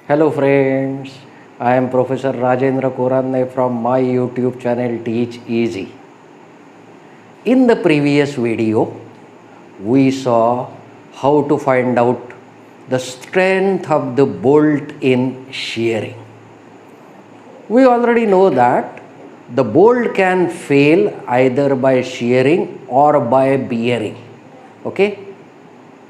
Hello friends, I am Professor Rajendra Koranne from my YouTube channel Teach Easy. In the previous video, we saw how to find out the strength of the bolt in shearing. We already know that the bolt can fail either by shearing or by bearing. Okay?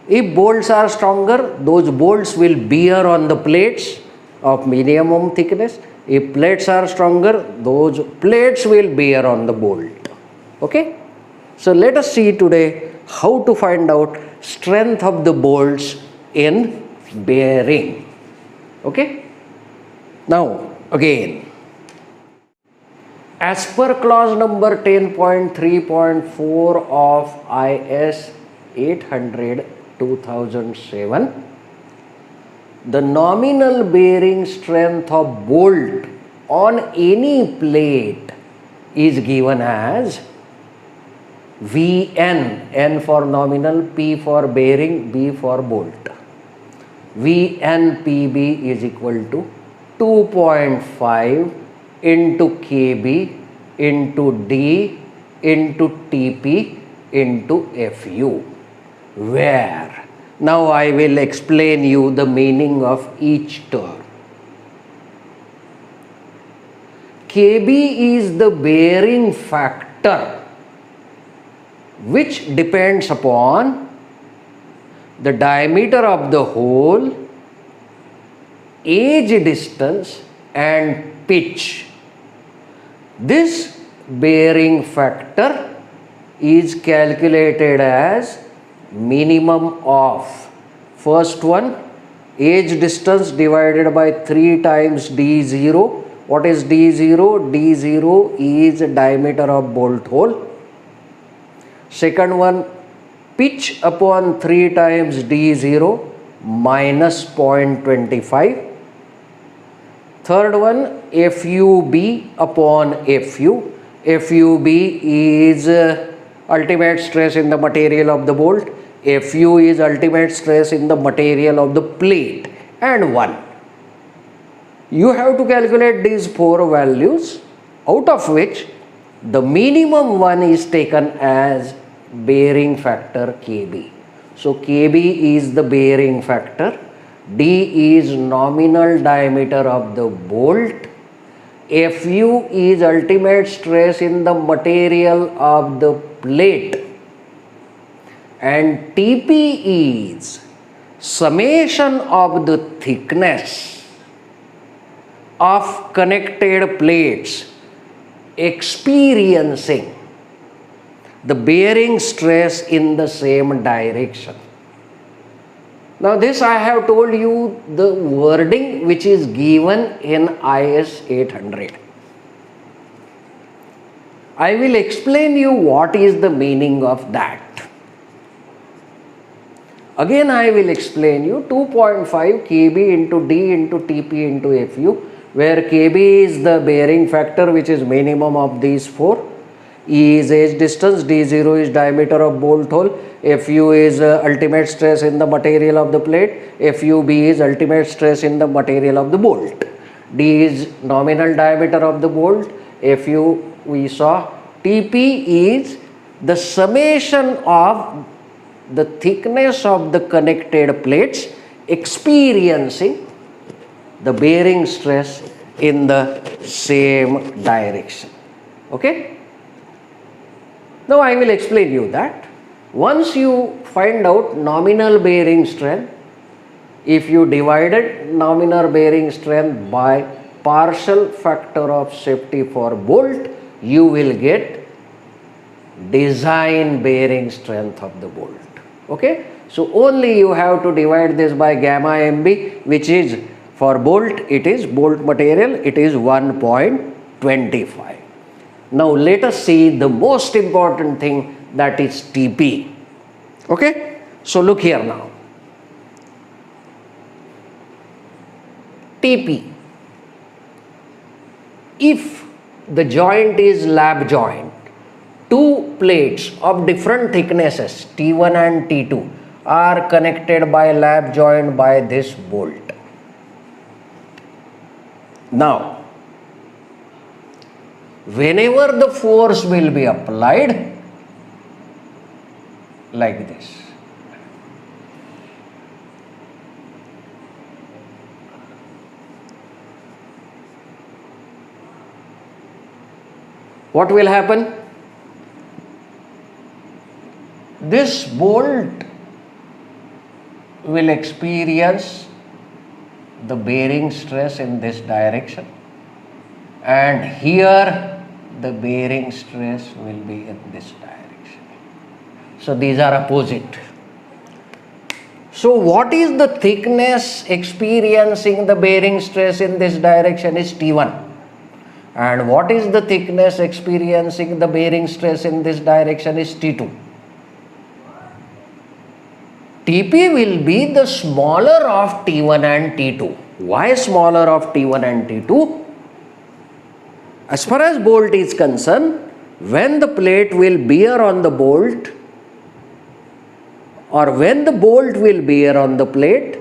If bolts are stronger, those bolts will bear on the plates of minimum thickness. If plates are stronger, those plates will bear on the bolt. Okay? So let us see today how to find out strength of the bolts in bearing. Okay? Now again, as per clause number 10.3.4 of IS 800 2007, the nominal bearing strength of bolt on any plate is given as Vn, N for nominal, P for bearing, B for bolt. Vnpb is equal to 2.5 into Kb into D into Tp into Fu. Where? Now I will explain you the meaning of each term. Kb is the bearing factor which depends upon the diameter of the hole, edge distance and pitch. This bearing factor is calculated as minimum of first one, edge distance divided by 3 times D0. What is D0? D0 is diameter of bolt hole. Second one, pitch upon 3 times D0 minus 0.25. Third one, FUB upon FU. FUB is ultimate stress in the material of the bolt. Fu is ultimate stress in the material of the plate, and 1. You have to calculate these 4 values, out of which the minimum one is taken as bearing factor Kb. So Kb is the bearing factor, D is nominal diameter of the bolt, Fu is ultimate stress in the material of the plate, and Tp is summation of the thickness of connected plates experiencing the bearing stress in the same direction. Now this I have told you the wording which is given in IS 800. I will explain you what is the meaning of that. Again I will explain you 2.5 Kb into D into Tp into Fu, where Kb is the bearing factor which is minimum of these 4. E is edge distance, D0 is diameter of bolt hole, Fu is ultimate stress in the material of the plate, Fub is ultimate stress in the material of the bolt. D is nominal diameter of the bolt, Fu we saw, Tp is the summation of the thickness of the connected plates experiencing the bearing stress in the same direction. Okay? Now I will explain you that. Once you find out nominal bearing strength, if you divided nominal bearing strength by partial factor of safety for bolt, you will get design bearing strength of the bolt. Okay? So only you have to divide this by gamma MB, which is for bolt, it is bolt material, it is 1.25. Now let us see the most important thing, that is Tp. Okay? So look here now. Tp. If the joint is lap joint, 2 plates of different thicknesses T1 and T2 are connected by lap joint by this bolt. Now, whenever the force will be applied, like this, what will happen? This bolt will experience the bearing stress in this direction, and here the bearing stress will be in this direction. So these are opposite. So what is the thickness experiencing the bearing stress in this direction is T1. And what is the thickness experiencing the bearing stress in this direction is T2. Tp will be the smaller of T1 and T2. Why smaller of T1 and T2? As far as bolt is concerned, when the plate will bear on the bolt, or when the bolt will bear on the plate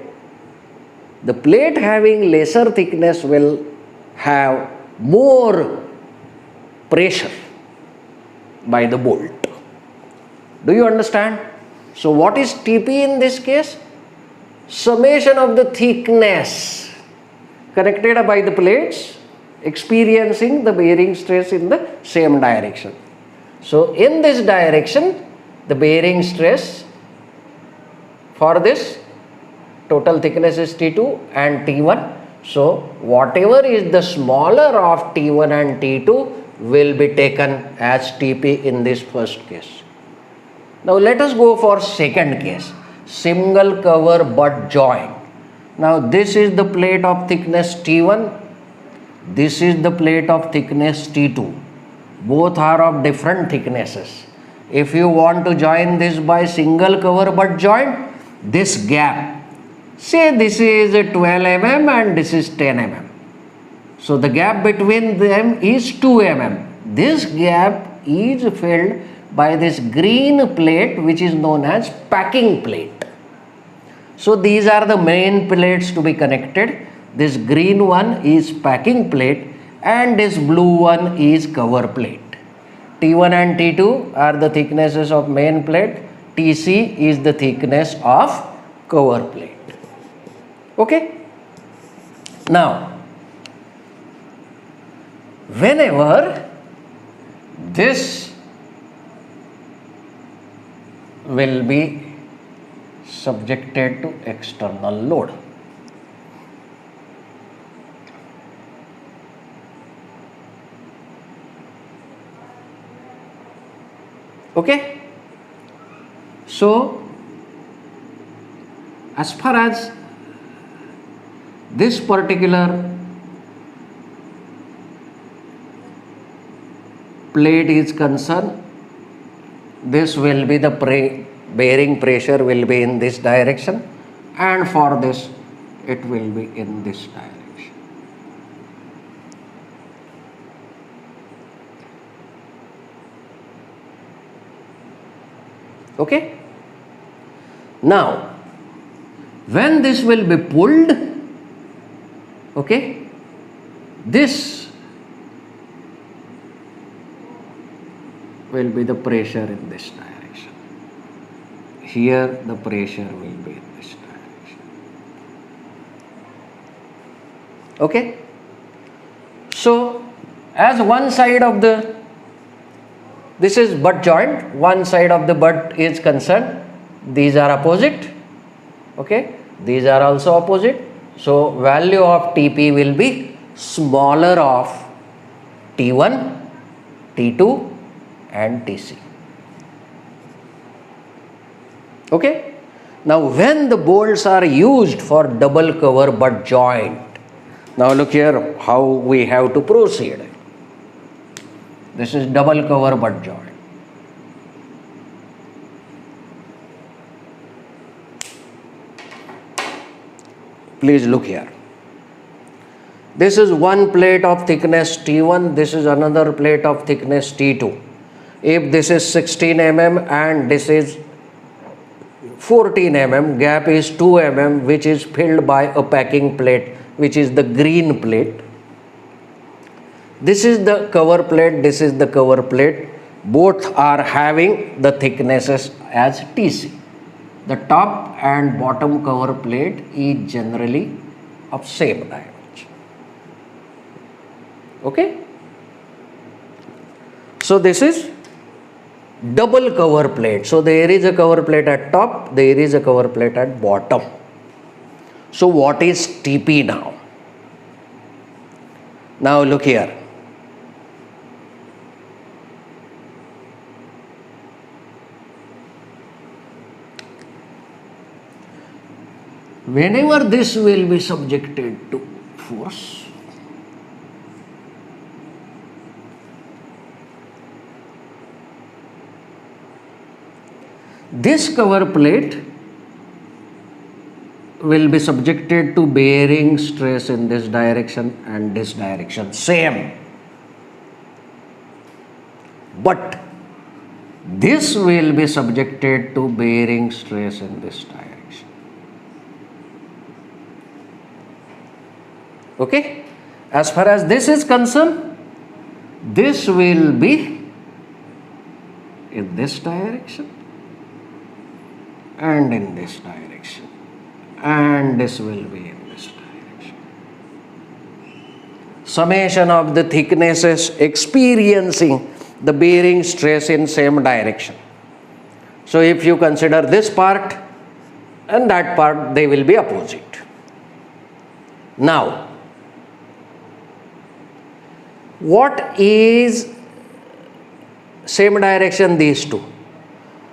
having lesser thickness will have more pressure by the bolt. Do you understand? So what is Tp in this case? Summation of the thickness connected by the plates experiencing the bearing stress in the same direction. So in this direction, the bearing stress for this total thickness is T2 and T1. So whatever is the smaller of T1 and T2 will be taken as Tp in this first case. Now let us go for second case, single cover butt joint. Now this is the plate of thickness T1, this is the plate of thickness T2. Both are of different thicknesses. If you want to join this by single cover butt joint, this gap, say this is 12 mm and this is 10 mm. So the gap between them is 2 mm. This gap is filled by this green plate which is known as packing plate. So these are the main plates to be connected. This green one is packing plate and this blue one is cover plate. T1 and T2 are the thicknesses of main plate. Tc is the thickness of cover plate. Okay? Now, whenever this will be subjected to external load, okay? So, as far as this particular plate is concerned, this will be the bearing pressure will be in this direction, and for this it will be in this direction. Okay? Now, when this will be pulled, okay, this will be the pressure in this direction. Here the pressure will be in this direction. Okay? So, as one side of the, this is butt joint, one side of the butt is concerned, these are opposite, okay, these are also opposite. So value of Tp will be smaller of T1, T2 and Tc. Okay. Now when the bolts are used for double cover butt joint, now look here how we have to proceed. This is double cover butt joint. Please look here. This is one plate of thickness T1, this is another plate of thickness T2. If this is 16 mm and this is 14 mm, gap is 2 mm, which is filled by a packing plate, which is the green plate. This is the cover plate, this is the cover plate. Both are having the thicknesses as TC. The top and bottom cover plate is generally of same dimension. Okay? So this is double cover plate. So there is a cover plate at top, there is a cover plate at bottom. So what is TP now? Now look here. Whenever this will be subjected to force, this cover plate will be subjected to bearing stress in this direction and this direction, same. But this will be subjected to bearing stress in this direction. Okay? As far as this is concerned, this will be in this direction and in this direction, and this will be in this direction. Summation of the thicknesses experiencing the bearing stress in same direction. So if you consider this part and that part, they will be opposite. Now, what is same direction? These two.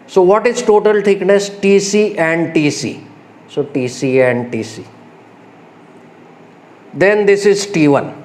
So what is total thickness? TC and TC. So TC and TC. Then this is T1.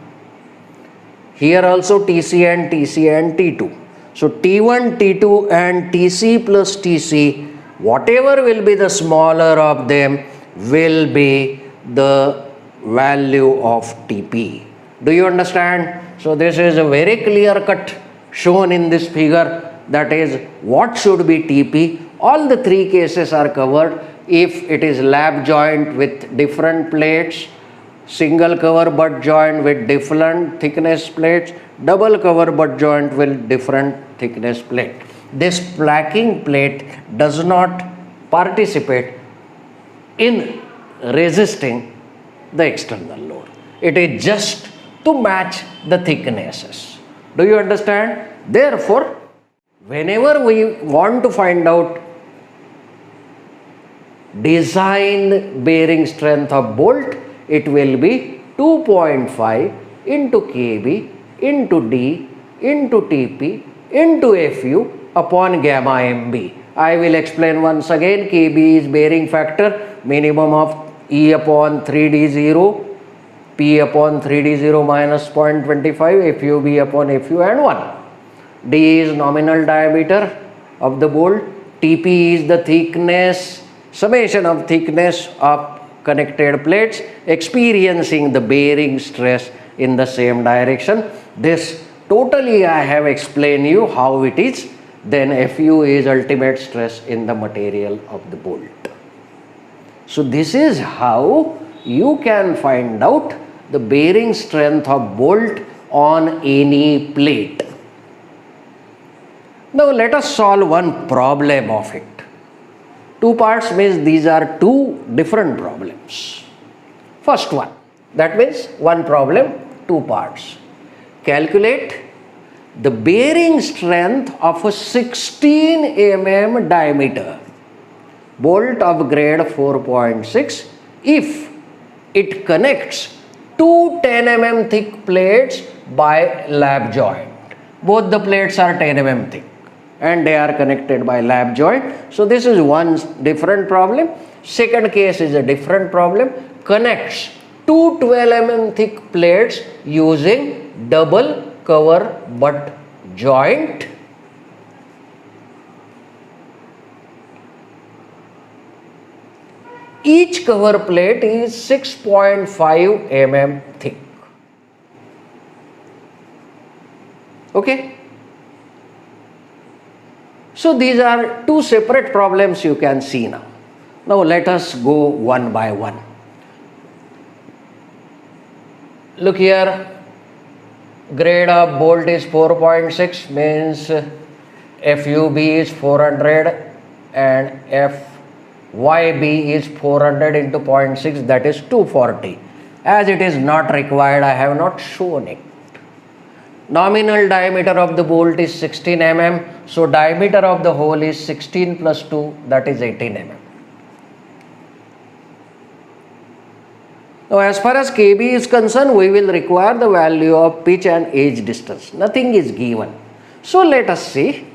Here also TC and TC and T2. So T1, T2 and TC plus TC, whatever will be the smaller of them will be the value of TP. Do you understand? So this is a very clear cut shown in this figure, that is what should be TP. All the three cases are covered. If it is lap joint with different plates, single cover butt joint with different thickness plates, double cover butt joint with different thickness plate. This placking plate does not participate in resisting the external load. It is just to match the thicknesses. Do you understand? Therefore, whenever we want to find out design bearing strength of bolt, it will be 2.5 into KB into D into TP into FU upon gamma MB. I will explain once again. KB is bearing factor, minimum of E upon 3D0, P upon 3D0 minus 0.25, FUB upon FU and 1. D is nominal diameter of the bolt. TP is the thickness, summation of thickness of connected plates experiencing the bearing stress in the same direction. This totally I have explained you how it is. Then FU is ultimate stress in the material of the bolt. So this is how you can find out the bearing strength of bolt on any plate. Now let us solve one problem of it. Two parts means these are two different problems. First one, that means one problem, two parts. Calculate the bearing strength of a 16 mm diameter bolt of grade 4.6 if it connects two 10 mm thick plates by lap joint. Both the plates are 10 mm thick and they are connected by lap joint. So this is one different problem. Second case is a different problem. Connects two 12 mm thick plates using double cover butt joint. Each cover plate is 6.5 mm thick. Okay. So these are two separate problems you can see now. Now let us go one by one. Look here. grade of bolt is 4.6, means FUB is 400 and FYB is 400 into 0.6, that is 240. As it is not required, I have not shown it. Nominal diameter of the bolt is 16 mm. So diameter of the hole is 16 plus 2, that is 18 mm. Now as far as KB is concerned, we will require the value of pitch and edge distance. Nothing is given. So let us see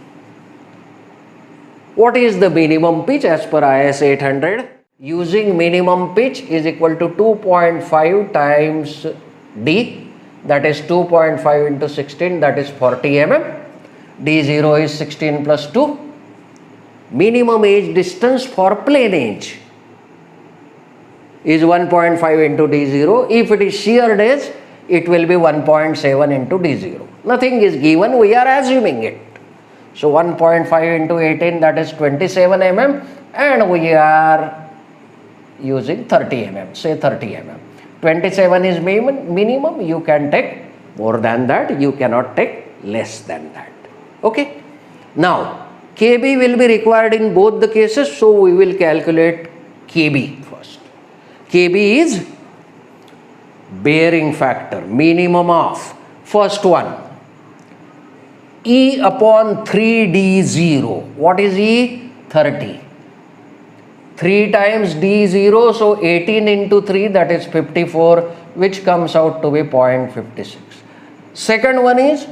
what is the minimum pitch as per IS 800. Using minimum pitch is equal to 2.5 times D, that is 2.5 into 16, that is 40 mm. D0 is 16 plus 2. Minimum edge distance for plane edge is 1.5 into D0. If it is sheared edge, it will be 1.7 into D0. Nothing is given, we are assuming it. So 1.5 into 18, that is 27 mm, and we are using 30 mm, say 30 mm. 27 is minimum, you can take more than that, you cannot take less than that. Okay. Now, KB will be required in both the cases, so we will calculate KB first. KB is bearing factor, minimum of, first one, E upon 3D0. What is E? 30. 3 times D0, so 18 into 3, that is 54, which comes out to be 0.56. Second one is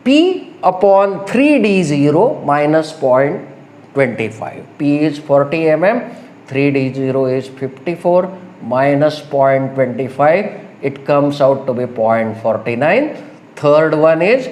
P upon 3D0 minus 0.25. P is 40 mm, 3D0 is 54 minus 0.25, it comes out to be 0.49. Third one is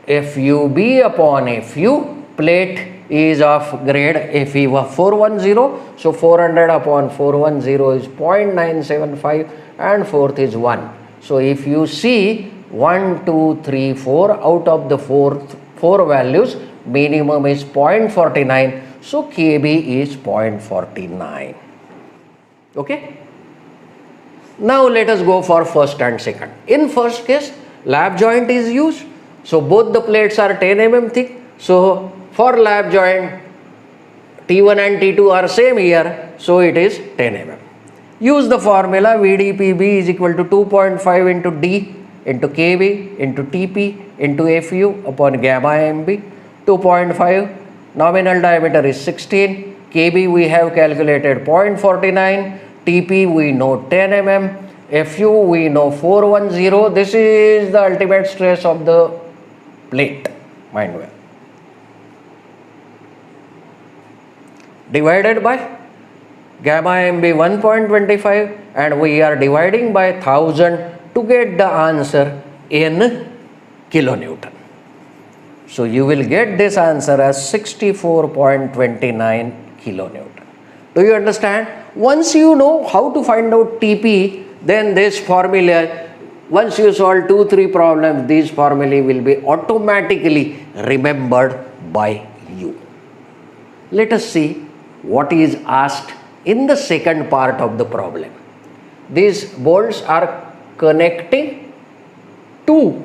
FUB upon FU, plate is of grade FE 410, so 400 upon 410 is 0.975, and fourth is 1. So if you see 1, 2, 3, 4, out of the four values, minimum is 0.49, so KB is 0.49. Okay. Now let us go for first and second. In first case, lap joint is used, so both the plates are 10 mm thick. So for lap joint, T1 and T2 are same here, so it is 10 mm. Use the formula VDPB is equal to 2.5 into D into KB into TP into FU upon gamma MB. 2.5, nominal diameter is 16, KB we have calculated 0.49, TP we know 10 mm, FU we know 410. This is the ultimate stress of the plate, mind well. Divided by gamma MB 1.25, and we are dividing by 1000 to get the answer in kilonewton. So you will get this answer as 64.29 kilonewton. Do you understand? Once you know how to find out TP, then this formula, once you solve 2-3 problems, these formulae will be automatically remembered by you. Let us see what is asked in the second part of the problem. These bolts are connecting two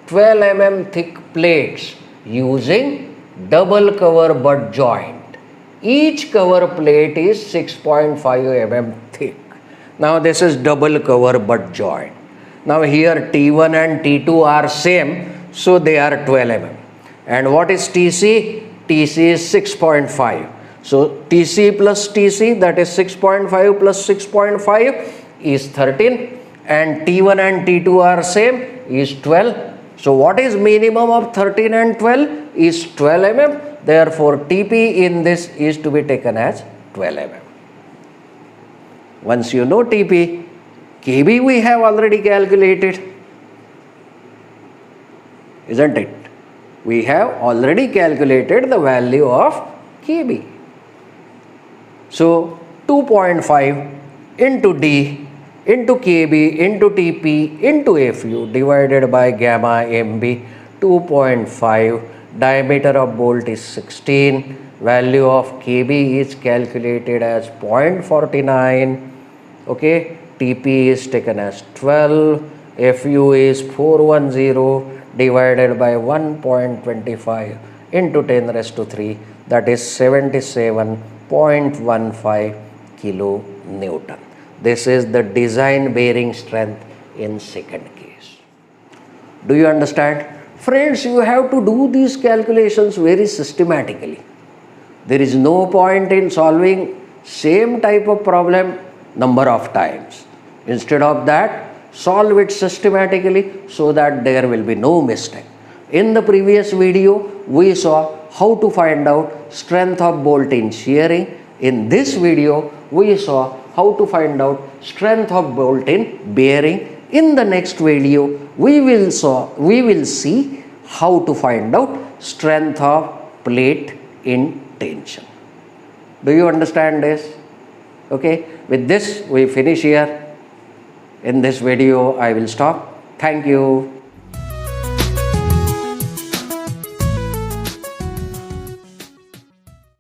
12 mm thick plates using double cover butt joint. Each cover plate is 6.5 mm thick. Now this is double cover butt joint. Now here T1 and T2 are same, so they are 12 mm. And what is TC? TC is 6.5. So TC plus TC, that is 6.5 plus 6.5 is 13, and T1 and T2 are same, is 12. So what is minimum of 13 and 12 is 12 mm. Therefore TP in this is to be taken as 12 mm. Once you know TP, KB we have already calculated, isn't it? We have already calculated the value of KB. So 2.5 into D into KB into TP into FU divided by gamma MB, 2.5, diameter of bolt is 16, value of KB is calculated as 0.49, okay, TP is taken as 12, Fu is 410 divided by 1.25 into 10 raised to 3, that is 77.15 kilonewton. This is the design bearing strength in second case. Do you understand? Friends, you have to do these calculations very systematically. There is no point in solving same type of problem number of times. Instead of that, solve it systematically so that there will be no mistake. In the previous video, we saw how to find out strength of bolt in shearing. In this video, we saw how to find out strength of bolt in bearing. In the next video, we will see how to find out strength of plate in tension. Do you understand this? Okay, with this we finish here. In this video I will stop. Thank you.